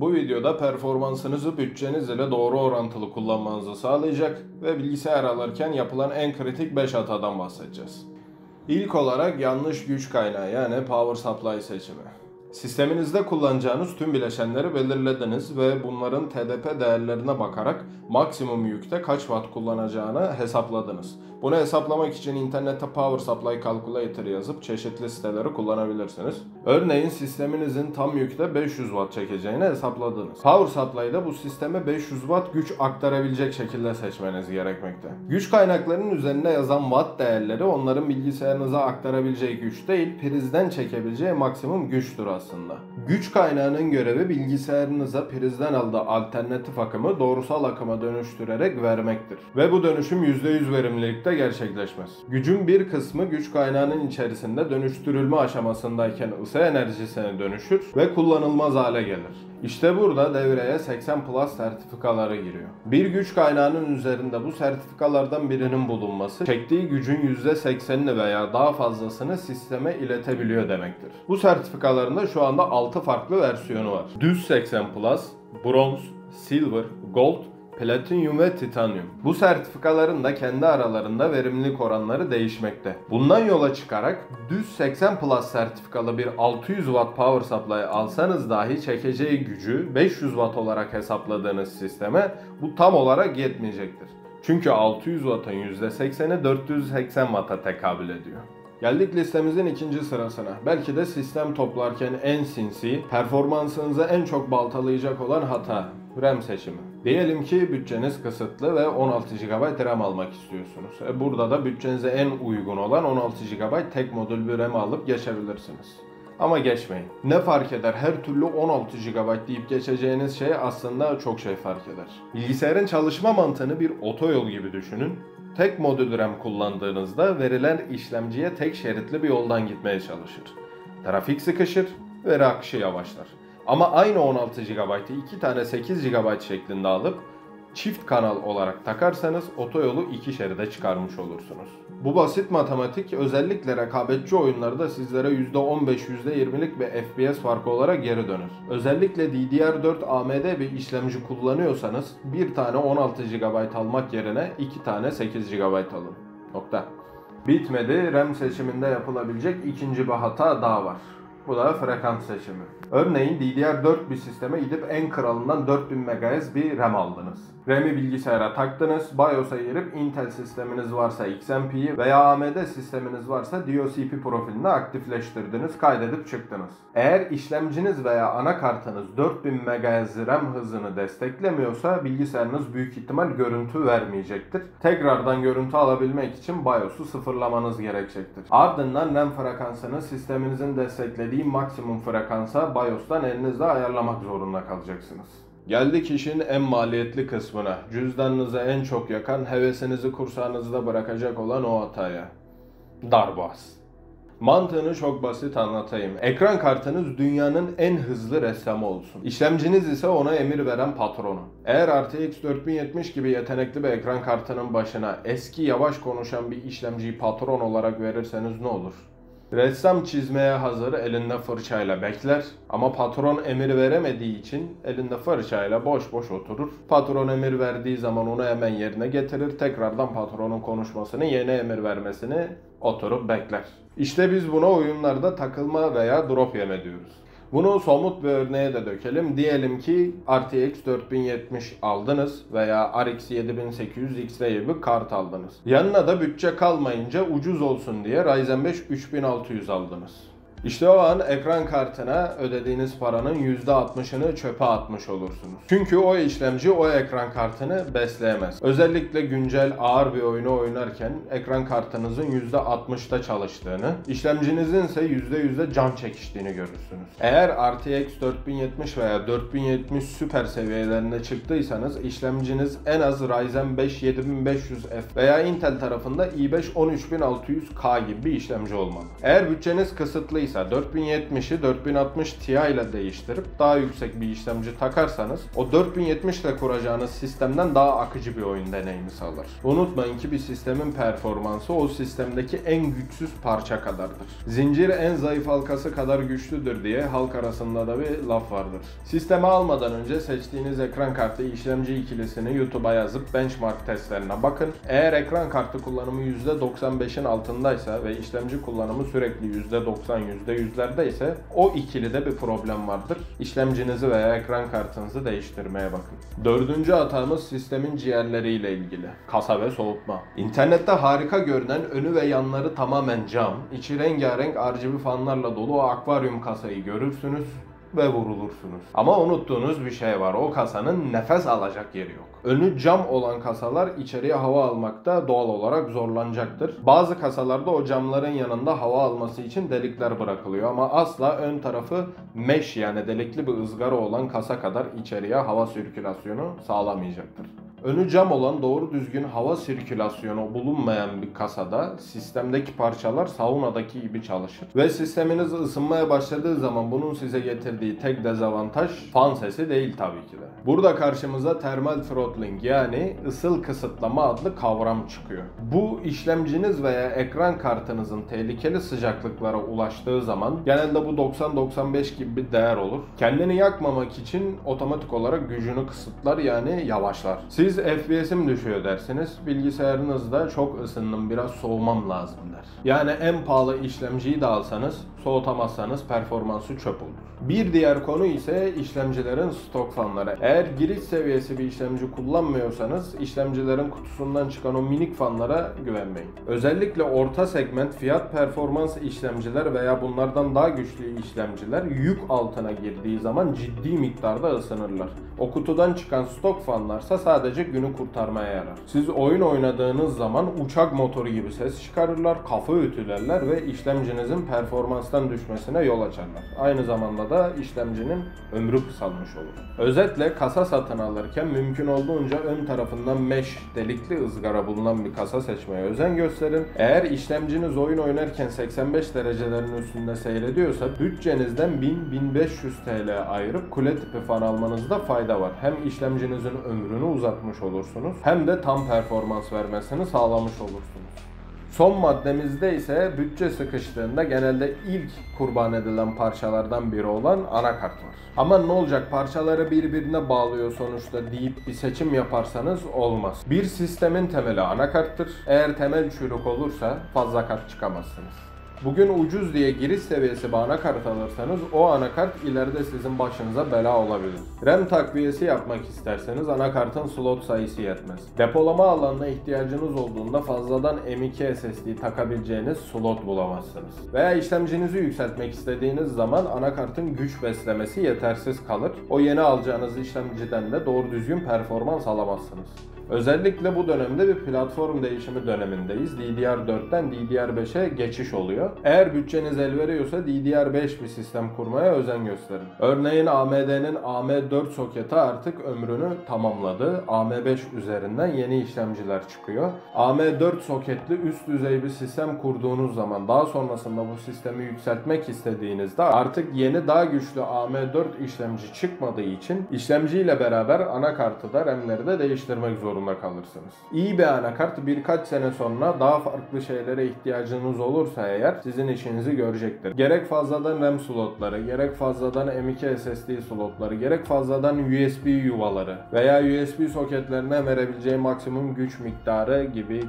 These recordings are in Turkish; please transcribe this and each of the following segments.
Bu videoda performansınızı bütçeniz ile doğru orantılı kullanmanızı sağlayacak ve bilgisayar alırken yapılan en kritik 5 hatadan bahsedeceğiz. İlk olarak yanlış güç kaynağı yani power supply seçimi. Sisteminizde kullanacağınız tüm bileşenleri belirlediniz ve bunların TDP değerlerine bakarak maksimum yükte kaç watt kullanacağını hesapladınız. Bunu hesaplamak için internette Power Supply Calculator yazıp çeşitli siteleri kullanabilirsiniz. Örneğin sisteminizin tam yükte 500 watt çekeceğini hesapladınız. Power Supply'da bu sisteme 500 watt güç aktarabilecek şekilde seçmeniz gerekmekte. Güç kaynaklarının üzerinde yazan watt değerleri onların bilgisayarınıza aktarabileceği güç değil, prizden çekebileceği maksimum güçtür aslında. Güç kaynağının görevi bilgisayarınıza prizden aldığı alternatif akımı doğrusal akıma dönüştürerek vermektir. Ve bu dönüşüm %100 verimlilikte gerçekleşmez. Gücün bir kısmı güç kaynağının içerisinde dönüştürülme aşamasındayken ısı enerjisine dönüşür ve kullanılmaz hale gelir. İşte burada devreye 80 Plus sertifikaları giriyor. Bir güç kaynağının üzerinde bu sertifikalardan birinin bulunması, çektiği gücün %80'ini veya daha fazlasını sisteme iletebiliyor demektir. Bu sertifikaların da şu anda 6 farklı versiyonu var. Düz 80 Plus, Bronz, Silver, Gold, Platinum ve Titanium. Bu sertifikaların da kendi aralarında verimlilik oranları değişmekte. Bundan yola çıkarak düz 80 Plus sertifikalı bir 600 Watt Power Supply alsanız dahi çekeceği gücü 500 Watt olarak hesapladığınız sisteme bu tam olarak yetmeyecektir. Çünkü 600 Watt'ın %80'i 480 Watt'a tekabül ediyor. Geldik listemizin ikinci sırasına. Belki de sistem toplarken en sinsi, performansınızı en çok baltalayacak olan hata, RAM seçimi. Diyelim ki bütçeniz kısıtlı ve 16 GB RAM almak istiyorsunuz. Burada da bütçenize en uygun olan 16 GB tek modül bir RAM alıp geçebilirsiniz. Ama geçmeyin. Ne fark eder? Her türlü 16 GB deyip geçeceğiniz şey aslında çok şey fark eder. Bilgisayarın çalışma mantığını bir otoyol gibi düşünün. Tek modül RAM kullandığınızda verilen işlemciye tek şeritli bir yoldan gitmeye çalışır. Trafik sıkışır, veri akışı yavaşlar. Ama aynı 16 GB'ı 2 tane 8 GB şeklinde alıp çift kanal olarak takarsanız otoyolu 2 şeride çıkarmış olursunuz. Bu basit matematik özellikle rekabetçi oyunlarda sizlere %15, %20'lik bir FPS farkı olarak geri dönür. Özellikle DDR4 AMD bir işlemci kullanıyorsanız bir tane 16 GB almak yerine 2 tane 8 GB alın. Nokta. Bitmedi, RAM seçiminde yapılabilecek ikinci bir hata daha var. Bu da frekans seçimi. Örneğin DDR4 bir sisteme gidip en kralından 4000 MHz bir RAM aldınız. RAM'i bilgisayara taktınız, BIOS'a girip Intel sisteminiz varsa XMP'yi veya AMD sisteminiz varsa DOCP profilini aktifleştirdiniz, kaydedip çıktınız. Eğer işlemciniz veya anakartınız 4000 MHz RAM hızını desteklemiyorsa bilgisayarınız büyük ihtimal görüntü vermeyecektir. Tekrardan görüntü alabilmek için BIOS'u sıfırlamanız gerekecektir. Ardından RAM frekansını sisteminizin desteklediği maksimum frekansa BIOS'tan elinizle ayarlamak zorunda kalacaksınız. Geldik işin en maliyetli kısmına. Cüzdanınızı en çok yakan, hevesinizi kursağınızda bırakacak olan o hataya. Darboğaz. Mantığını çok basit anlatayım. Ekran kartınız dünyanın en hızlı ressamı olsun. İşlemciniz ise ona emir veren patronu. Eğer RTX 4070 gibi yetenekli bir ekran kartının başına eski yavaş konuşan bir işlemciyi patron olarak verirseniz ne olur? Ressam çizmeye hazır, elinde fırçayla bekler ama patron emir veremediği için elinde fırçayla boş boş oturur. Patron emir verdiği zaman onu hemen yerine getirir, tekrardan patronun konuşmasını, yeni emir vermesini oturup bekler. İşte biz buna oyunlarda takılma veya drop yeme diyoruz. Bunu somut bir örneğe de dökelim. Diyelim ki RTX 4070 aldınız veya RX 7800 XT gibi kart aldınız. Yanına da bütçe kalmayınca ucuz olsun diye Ryzen 5 3600 aldınız. İşte o an ekran kartına ödediğiniz paranın %60'ını çöpe atmış olursunuz. Çünkü o işlemci o ekran kartını besleyemez. Özellikle güncel ağır bir oyunu oynarken ekran kartınızın %60'da çalıştığını, işlemcinizin ise %100'de can çekiştiğini görürsünüz. Eğer RTX 4070 veya 4070 süper seviyelerine çıktıysanız işlemciniz en az Ryzen 5 7500F veya Intel tarafında i5 13600K gibi bir işlemci olmalı. Eğer bütçeniz kısıtlıysa ise 4070'i 4060 Ti ile değiştirip daha yüksek bir işlemci takarsanız o 4070 ile kuracağınız sistemden daha akıcı bir oyun deneyimi sağlar. Unutmayın ki bir sistemin performansı o sistemdeki en güçsüz parça kadardır. Zincir en zayıf halkası kadar güçlüdür diye halk arasında da bir laf vardır. Sistemi almadan önce seçtiğiniz ekran kartı işlemci ikilisini YouTube'a yazıp benchmark testlerine bakın. Eğer ekran kartı kullanımı %95'in altındaysa ve işlemci kullanımı sürekli %90, %100'lerde ise o ikilide bir problem vardır. İşlemcinizi veya ekran kartınızı değiştirmeye bakın. Dördüncü hatamız sistemin ciğerleriyle ilgili. Kasa ve soğutma. İnternette harika görünen önü ve yanları tamamen cam, içi rengarenk RGB fanlarla dolu o akvaryum kasayı görürsünüz ve vurulursunuz. Ama unuttuğunuz bir şey var. O kasanın nefes alacak yeri yok. Önü cam olan kasalar içeriye hava almakta doğal olarak zorlanacaktır. Bazı kasalarda o camların yanında hava alması için delikler bırakılıyor ama asla ön tarafı mesh yani delikli bir ızgara olan kasa kadar içeriye hava sirkülasyonu sağlamayacaktır. Önü cam olan doğru düzgün hava sirkülasyonu bulunmayan bir kasada sistemdeki parçalar saunadaki gibi çalışır. Ve sisteminiz ısınmaya başladığı zaman bunun size getirdiği tek dezavantaj fan sesi değil tabii ki de. Burada karşımıza thermal throttling yani ısıl kısıtlama adlı kavram çıkıyor. Bu işlemciniz veya ekran kartınızın tehlikeli sıcaklıklara ulaştığı zaman genelde bu 90-95 gibi bir değer olur. Kendini yakmamak için otomatik olarak gücünü kısıtlar yani yavaşlar. Siz FPS'im düşüyor dersiniz. Bilgisayarınızda çok ısındım biraz soğumam lazım der. Yani en pahalı işlemciyi de alsanız soğutamazsanız performansı çöp olur. Bir diğer konu ise işlemcilerin stok fanları. Eğer giriş seviyesi bir işlemci kullanmıyorsanız işlemcilerin kutusundan çıkan o minik fanlara güvenmeyin. Özellikle orta segment fiyat performans işlemciler veya bunlardan daha güçlü işlemciler yük altına girdiği zaman ciddi miktarda ısınırlar. O kutudan çıkan stok fanlarsa sadece günü kurtarmaya yarar. Siz oyun oynadığınız zaman uçak motoru gibi ses çıkarırlar, kafa ütülerler ve işlemcinizin performanstan düşmesine yol açarlar. Aynı zamanda da işlemcinin ömrü kısalmış olur. Özetle kasa satın alırken mümkün olduğunca ön tarafından mesh delikli ızgara bulunan bir kasa seçmeye özen gösterin. Eğer işlemciniz oyun oynarken 85 derecelerin üstünde seyrediyorsa bütçenizden 1000-1500 TL ayırıp kule tipi fan almanızda fayda var. Hem işlemcinizin ömrünü uzatmış olursunuz hem de tam performans vermesini sağlamış olursunuz. Son maddemizde ise bütçe sıkıştığında genelde ilk kurban edilen parçalardan biri olan anakart var. Ama ne olacak parçaları birbirine bağlıyor sonuçta deyip bir seçim yaparsanız olmaz. Bir sistemin temeli anakarttır. Eğer temel çürük olursa fazla kart çıkamazsınız. Bugün ucuz diye giriş seviyesi bir anakart alırsanız o anakart ileride sizin başınıza bela olabilir. RAM takviyesi yapmak isterseniz anakartın slot sayısı yetmez. Depolama alanına ihtiyacınız olduğunda fazladan M.2 SSD takabileceğiniz slot bulamazsınız. Veya işlemcinizi yükseltmek istediğiniz zaman anakartın güç beslemesi yetersiz kalır. O yeni alacağınız işlemciden de doğru düzgün performans alamazsınız. Özellikle bu dönemde bir platform değişimi dönemindeyiz. DDR4'ten DDR5'e geçiş oluyor. Eğer bütçeniz el veriyorsa DDR5 bir sistem kurmaya özen gösterin. Örneğin AMD'nin AM4 soketi artık ömrünü tamamladı. AM5 üzerinden yeni işlemciler çıkıyor. AM4 soketli üst düzey bir sistem kurduğunuz zaman daha sonrasında bu sistemi yükseltmek istediğinizde artık yeni daha güçlü AM4 işlemci çıkmadığı için işlemciyle beraber anakartı da RAM'leri de değiştirmek zorunda kalırsınız. İyi bir anakart birkaç sene sonra daha farklı şeylere ihtiyacınız olursa eğer sizin işinizi görecektir. Gerek fazladan RAM slotları, gerek fazladan M.2 SSD slotları, gerek fazladan USB yuvaları veya USB soketlerine verebileceği maksimum güç miktarı gibi.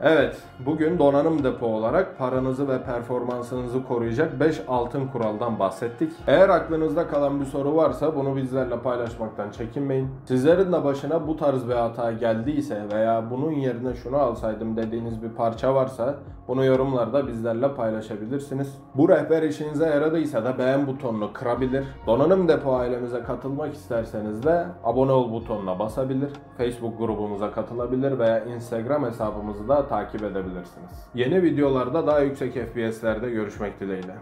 Evet, bugün donanım depo olarak paranızı ve performansınızı koruyacak 5 altın kuraldan bahsettik. Eğer aklınızda kalan bir soru varsa bunu bizlerle paylaşmaktan çekinmeyin. Sizlerin de başına bu tarz bir hata geldiyse veya bunun yerine şunu alsaydım dediğiniz bir parça varsa bunu yorumlarda bizlerle paylaşabilirsiniz. Bu rehber işinize yaradıysa da beğen butonunu kırabilir. Donanım depo ailemize katılmak isterseniz de abone ol butonuna basabilir. Facebook grubumuza katılabilir veya Instagram hesabımızı da takip edebilirsiniz. Yeni videolarda daha yüksek FPS'lerde görüşmek dileğiyle.